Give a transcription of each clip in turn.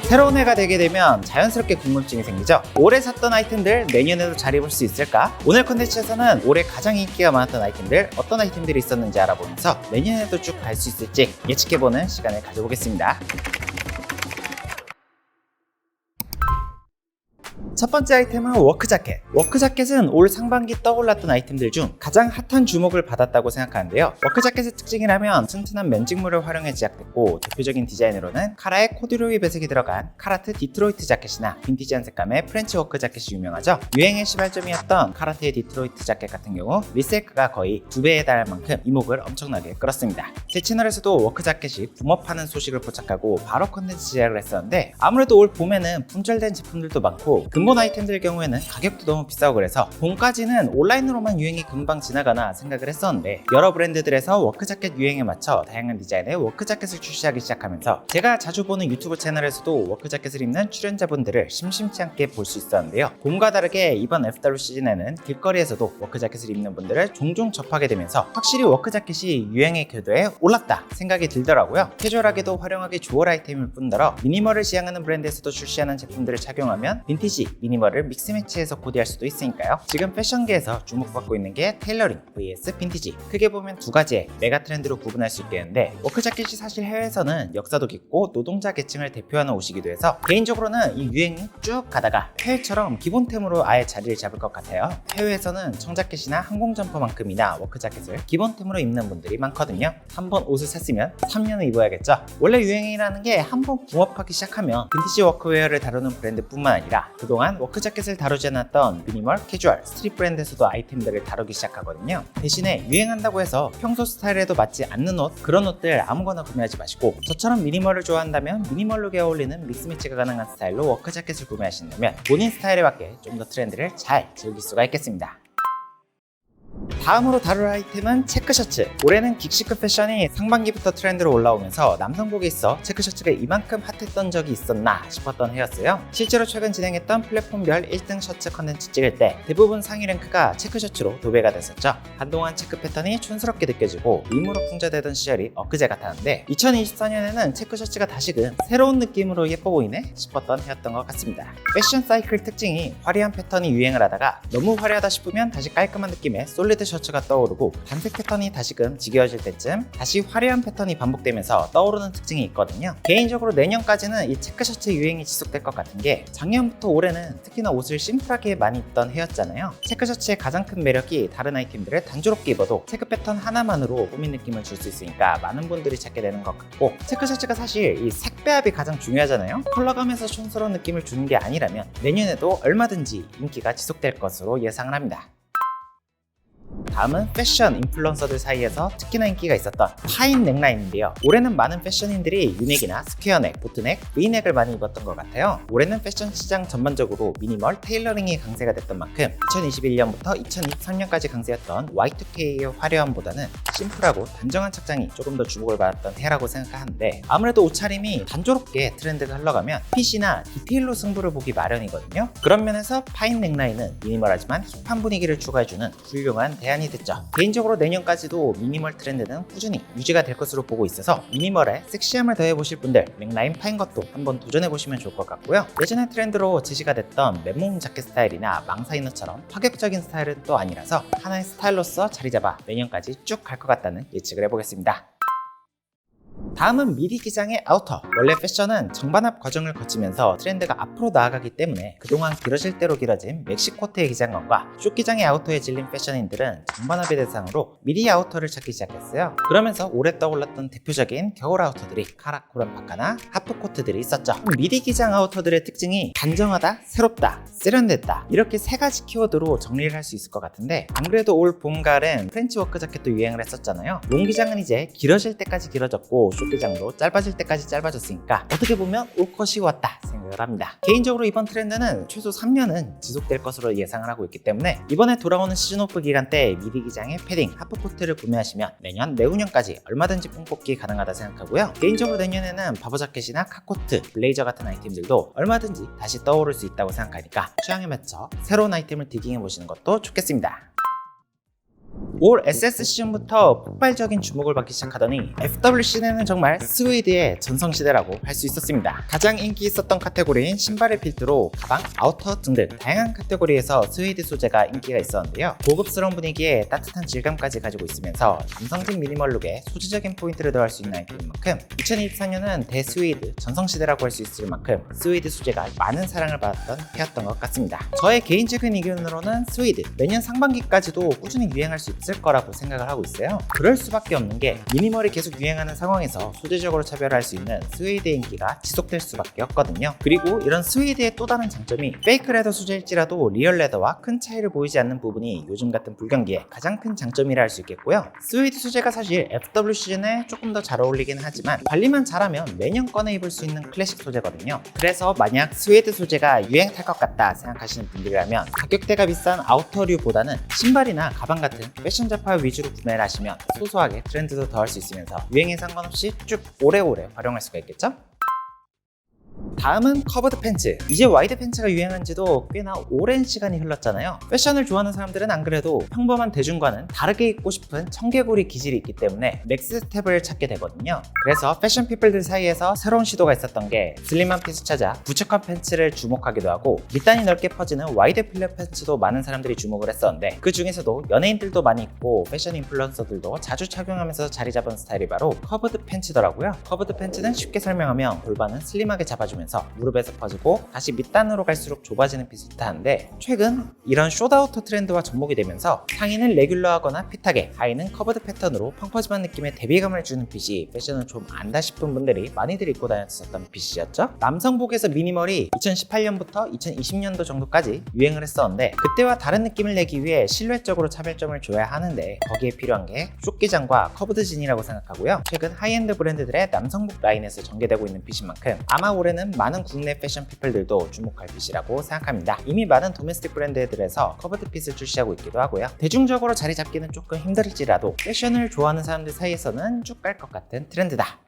새로운 해가 되게 되면 자연스럽게 궁금증이 생기죠. 올해 샀던 아이템들 내년에도 잘 입을 수 있을까? 오늘 컨텐츠에서는 올해 가장 인기가 많았던 아이템들, 어떤 아이템들이 있었는지 알아보면서 내년에도 쭉 갈 수 있을지 예측해보는 시간을 가져보겠습니다. 첫 번째 아이템은 워크자켓. 워크자켓은 올 상반기 떠올랐던 아이템들 중 가장 핫한 주목을 받았다고 생각하는데요. 워크자켓의 특징이라면 튼튼한 면직물을 활용해 제작됐고, 대표적인 디자인으로는 카라의 코듀로이 배색이 들어간 카라트 디트로이트 자켓이나 빈티지한 색감의 프렌치 워크자켓이 유명하죠. 유행의 시발점이었던 카라트의 디트로이트 자켓 같은 경우 리셀가가 거의 2배에 달할 만큼 이목을 엄청나게 끌었습니다. 제 채널에서도 워크자켓이 붐업하는 소식을 포착하고 바로 컨텐츠 제작을 했었는데, 아무래도 올 봄에는 품절된 제품들도 많고 근본 아이템들 경우에는 가격도 너무 비싸고, 그래서 봄까지는 온라인으로만 유행이 금방 지나가나 생각을 했었는데, 여러 브랜드들에서 워크자켓 유행에 맞춰 다양한 디자인의 워크자켓을 출시하기 시작하면서 제가 자주 보는 유튜브 채널에서도 워크자켓을 입는 출연자분들을 심심치 않게 볼 수 있었는데요. 봄과 다르게 이번 FW 시즌에는 길거리에서도 워크자켓을 입는 분들을 종종 접하게 되면서 확실히 워크자켓이 유행의 궤도에 올랐다 생각이 들더라고요. 캐주얼하게도 활용하기 좋을 아이템일 뿐더러 미니멀을 지향하는 브랜드에서도 출시하는 제품들을 착용하면 빈티지, 미니멀을 믹스매치해서 코디할 수도 있으니까요. 지금 패션계에서 주목받고 있는 게 테일러링 vs 빈티지, 크게 보면 두 가지의 메가 트렌드로 구분할 수 있겠는데, 워크자켓이 사실 해외에서는 역사도 깊고 노동자 계층을 대표하는 옷이기도 해서 개인적으로는 이 유행이 쭉 가다가 해외처럼 기본템으로 아예 자리를 잡을 것 같아요. 해외에서는 청자켓이나 항공점퍼만큼이나 워크자켓을 기본템으로 입는 분들이 많거든요. 한번 옷을 샀으면 3년은 입어야겠죠. 원래 유행이라는 게 한번 붕업하기 시작하면 빈티지 워크웨어를 다루는 브랜드뿐만 아니라 그동안 워크자켓을 다루지 않았던 미니멀, 캐주얼, 스트릿 브랜드에서도 아이템들을 다루기 시작하거든요. 대신에 유행한다고 해서 평소 스타일에도 맞지 않는 옷, 그런 옷들 아무거나 구매하지 마시고, 저처럼 미니멀을 좋아한다면 미니멀 룩에 어울리는 믹스매치가 가능한 스타일로 워크자켓을 구매하신다면 본인 스타일에 맞게 좀 더 트렌드를 잘 즐길 수가 있겠습니다. 다음으로 다룰 아이템은 체크셔츠. 올해는 긱시크 패션이 상반기부터 트렌드로 올라오면서 남성복에 있어 체크셔츠가 이만큼 핫했던 적이 있었나 싶었던 해였어요. 실제로 최근 진행했던 플랫폼별 1등 셔츠 컨텐츠 찍을 때 대부분 상위 랭크가 체크셔츠로 도배가 됐었죠. 한동안 체크 패턴이 촌스럽게 느껴지고 밈으로 풍자되던 시절이 엊그제 같았는데, 2024년에는 체크셔츠가 다시금 새로운 느낌으로 예뻐 보이네 싶었던 해였던 것 같습니다. 패션 사이클 특징이 화려한 패턴이 유행을 하다가 너무 화려하다 싶으면 다시 깔끔한 느낌의 솔리드 셔츠가 떠오르고, 단색 패턴이 다시금 지겨워질 때쯤 다시 화려한 패턴이 반복되면서 떠오르는 특징이 있거든요. 개인적으로 내년까지는 이 체크 셔츠 유행이 지속될 것 같은 게, 작년부터 올해는 특히나 옷을 심플하게 많이 입던 해였잖아요. 체크 셔츠의 가장 큰 매력이 다른 아이템들을 단조롭게 입어도 체크 패턴 하나만으로 꾸민 느낌을 줄 수 있으니까 많은 분들이 찾게 되는 것 같고, 체크 셔츠가 사실 이 색 배합이 가장 중요하잖아요. 컬러감에서 촌스러운 느낌을 주는 게 아니라면 내년에도 얼마든지 인기가 지속될 것으로 예상을 합니다. 다음은 패션 인플루언서들 사이에서 특히나 인기가 있었던 파인 넥라인인데요. 올해는 많은 패션인들이 유넥이나 스퀘어넥, 보트넥, V넥을 많이 입었던 것 같아요. 올해는 패션 시장 전반적으로 미니멀, 테일러링이 강세가 됐던 만큼 2021년부터 2023년까지 강세였던 Y2K의 화려함보다는 심플하고 단정한 착장이 조금 더 주목을 받았던 해라고 생각하는데, 아무래도 옷차림이 단조롭게 트렌드가 흘러가면 핏이나 디테일로 승부를 보기 마련이거든요. 그런 면에서 파인 넥라인은 미니멀하지만 힙한 분위기를 추가해주는 훌륭한 대안이 됐죠. 개인적으로 내년까지도 미니멀 트렌드는 꾸준히 유지가 될 것으로 보고 있어서 미니멀에 섹시함을 더해보실 분들 넥라인 파인 것도 한번 도전해보시면 좋을 것 같고요. 예전의 트렌드로 제시가 됐던 맨몸 자켓 스타일이나 망사이너처럼 파격적인 스타일은 또 아니라서 하나의 스타일로서 자리 잡아 내년까지 쭉 갈 것 같다는 예측을 해보겠습니다. 다음은 미디 기장의 아우터. 원래 패션은 정반합 과정을 거치면서 트렌드가 앞으로 나아가기 때문에 그동안 길어질 대로 길어진 멕시코트의 기장감과 숏 기장의 아우터에 질린 패션인들은 정반합의 대상으로 미디 아우터를 찾기 시작했어요. 그러면서 올해 떠올랐던 대표적인 겨울 아우터들이 카라코란 파카나 하프코트들이 있었죠. 미디 기장 아우터들의 특징이 단정하다, 새롭다, 세련됐다, 이렇게 세 가지 키워드로 정리를 할 수 있을 것 같은데, 안 그래도 올 봄, 가을엔 프렌치 워크 자켓도 유행을 했었잖아요. 롱 기장은 이제 길어질 때까지 길어졌고 숏 기장도 짧아질 때까지 짧아졌으니까 어떻게 보면 올 것이 왔다 생각을 합니다. 개인적으로 이번 트렌드는 최소 3년은 지속될 것으로 예상을 하고 있기 때문에 이번에 돌아오는 시즌 오프 기간 때 미디 기장의 패딩, 하프코트를 구매하시면 내년, 내후년까지 얼마든지 뽕뽑기 가능하다 생각하고요. 개인적으로 내년에는 바버 자켓이나 카코트, 블레이저 같은 아이템들도 얼마든지 다시 떠오를 수 있다고 생각하니까 취향에 맞춰 새로운 아이템을 디깅해 보시는 것도 좋겠습니다. 올 SS 시즌부터 폭발적인 주목을 받기 시작하더니 FWC는 정말 스웨이드의 전성시대라고 할 수 있었습니다. 가장 인기 있었던 카테고리인 신발을 필두로 가방, 아우터 등등 다양한 카테고리에서 스웨이드 소재가 인기가 있었는데요. 고급스러운 분위기에 따뜻한 질감까지 가지고 있으면서 감성진 미니멀 룩에 소재적인 포인트를 더할 수 있는 아이템인 만큼 2024년은 대스웨이드 전성시대라고 할 수 있을 만큼 스웨이드 소재가 많은 사랑을 받았던 해였던 것 같습니다. 저의 개인적인 의견으로는 스웨이드 매년 상반기까지도 꾸준히 유행할 수 있을 거라고 생각을 하고 있어요. 그럴 수밖에 없는 게 미니멀이 계속 유행하는 상황에서 소재적으로 차별할 수 있는 스웨이드의 인기가 지속될 수밖에 없거든요. 그리고 이런 스웨이드의 또 다른 장점이 페이크 레더 소재일지라도 리얼 레더와 큰 차이를 보이지 않는 부분이 요즘 같은 불경기에 가장 큰 장점이라 할 수 있겠고요. 스웨이드 소재가 사실 FW 시즌에 조금 더 잘 어울리긴 하지만 관리만 잘하면 매년 꺼내 입을 수 있는 클래식 소재거든요. 그래서 만약 스웨이드 소재가 유행 탈 것 같다 생각하시는 분들이라면 가격대가 비싼 아우터류보다는 신발이나 가방 같은 패션 잡화 위주로 구매를 하시면 소소하게 트렌드도 더할 수 있으면서 유행에 상관없이 쭉 오래오래 활용할 수가 있겠죠? 다음은 커버드 팬츠. 이제 와이드 팬츠가 유행한 지도 꽤나 오랜 시간이 흘렀잖아요. 패션을 좋아하는 사람들은 안 그래도 평범한 대중과는 다르게 입고 싶은 청개구리 기질이 있기 때문에 넥스트 스텝을 찾게 되거든요. 그래서 패션 피플들 사이에서 새로운 시도가 있었던 게 슬림한 핏을 찾아 부츠컷 팬츠를 주목하기도 하고 밑단이 넓게 퍼지는 와이드 필렛 팬츠도 많은 사람들이 주목을 했었는데 그 중에서도 연예인들도 많이 입고 패션 인플루언서들도 자주 착용하면서 자리 잡은 스타일이 바로 커버드 팬츠더라고요. 커버드 팬츠는 쉽게 설명하면 골반은 슬림하게 잡아주면서 무릎에서 퍼지고 다시 밑단으로 갈수록 좁아지는 핏을 뜻하는데 최근 이런 숏아우터 트렌드와 접목이 되면서 상의는 레귤러하거나 핏하게 하의는 커버드 패턴으로 펑퍼짐한 느낌의 대비감을 주는 핏이 패션을 좀 안다 싶은 분들이 많이들 입고 다녔었던 핏이었죠. 남성복에서 미니멀이 2018년부터 2020년도 정도까지 유행을 했었는데 그때와 다른 느낌을 내기 위해 실루엣적으로 차별점을 줘야 하는데 거기에 필요한 게 숏기장과 커브드 진이라고 생각하고요. 최근 하이엔드 브랜드들의 남성복 라인에서 전개되고 있는 핏인 만큼 아마 올해는 많은 국내 패션 피플들도 주목할 핏이라고 생각합니다. 이미 많은 도메스틱 브랜드들에서 커버드 핏을 출시하고 있기도 하고요. 대중적으로 자리 잡기는 조금 힘들지라도 패션을 좋아하는 사람들 사이에서는 쭉 갈 것 같은 트렌드다.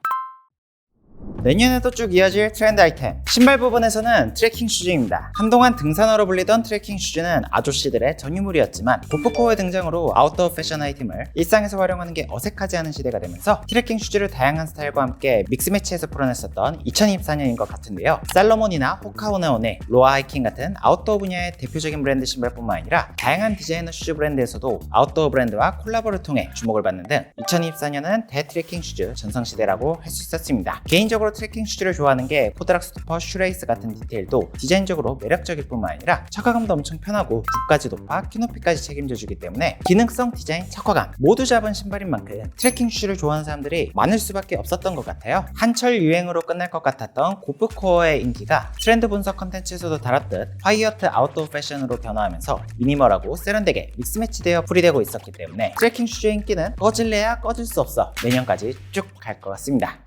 내년에도 쭉 이어질 트렌드 아이템 신발 부분에서는 트레킹 슈즈입니다. 한동안 등산화로 불리던 트레킹 슈즈는 아저씨들의 전유물이었지만 고프코어의 등장으로 아웃도어 패션 아이템을 일상에서 활용하는 게 어색하지 않은 시대가 되면서 트레킹 슈즈를 다양한 스타일과 함께 믹스매치해서 풀어냈었던 2024년인 것 같은데요. 살로몬이나 호카오네온의 로아 하이킹 같은 아웃도어 분야의 대표적인 브랜드 신발뿐만 아니라 다양한 디자이너 슈즈 브랜드에서도 아웃도어 브랜드와 콜라보를 통해 주목을 받는 등 2024년은 대트레킹 슈즈 전성시대라고 할 수 있었습니다. 개인적으로 트레킹 슈즈를 좋아하는 게 코드락 스토퍼 슈레이스 같은 디테일도 디자인적으로 매력적일 뿐만 아니라 착화감도 엄청 편하고 굽까지 높아 키높이까지 책임져주기 때문에 기능성, 디자인, 착화감 모두 잡은 신발인 만큼 트레킹 슈즈를 좋아하는 사람들이 많을 수밖에 없었던 것 같아요. 한철 유행으로 끝날 것 같았던 고프코어의 인기가 트렌드 분석 컨텐츠에서도 다뤘듯 화이어트 아웃도어 패션으로 변화하면서 미니멀하고 세련되게 믹스매치되어 풀이되고 있었기 때문에 트레킹 슈즈의 인기는 꺼질래야 꺼질 수 없어 내년까지 쭉 갈 것 같습니다.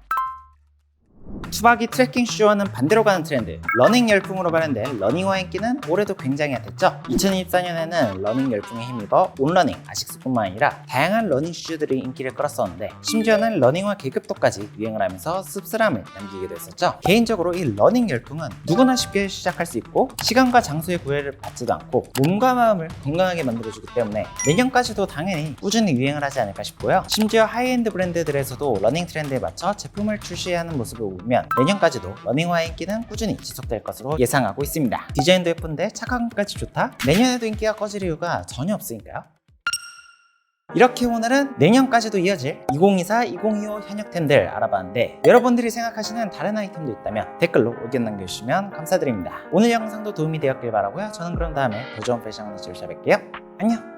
투박이 트레킹 슈즈와는 반대로 가는 트렌드 러닝 열풍으로 발현된 러닝화 인기는 올해도 굉장히 핫했죠. 2024년에는 러닝 열풍에 힘입어 온러닝, 아식스뿐만 아니라 다양한 러닝 슈즈들이 인기를 끌었었는데 심지어는 러닝화 계급도까지 유행을 하면서 씁쓸함을 남기기도 했었죠. 개인적으로 이 러닝 열풍은 누구나 쉽게 시작할 수 있고 시간과 장소의 구애를 받지도 않고 몸과 마음을 건강하게 만들어주기 때문에 내년까지도 당연히 꾸준히 유행을 하지 않을까 싶고요. 심지어 하이엔드 브랜드들에서도 러닝 트렌드에 맞춰 제품을 출시하는 모습을 보면 내년까지도 러닝화의 인기는 꾸준히 지속될 것으로 예상하고 있습니다. 디자인도 예쁜데 착화감까지 좋다? 내년에도 인기가 꺼질 이유가 전혀 없으니까요. 이렇게 오늘은 내년까지도 이어질 2024-2025 현역템들 알아봤는데 여러분들이 생각하시는 다른 아이템도 있다면 댓글로 의견 남겨주시면 감사드립니다. 오늘 영상도 도움이 되었길 바라고요. 저는 그럼 다음에 더 좋은 패션 컨텐츠로 찾아뵐게요. 안녕!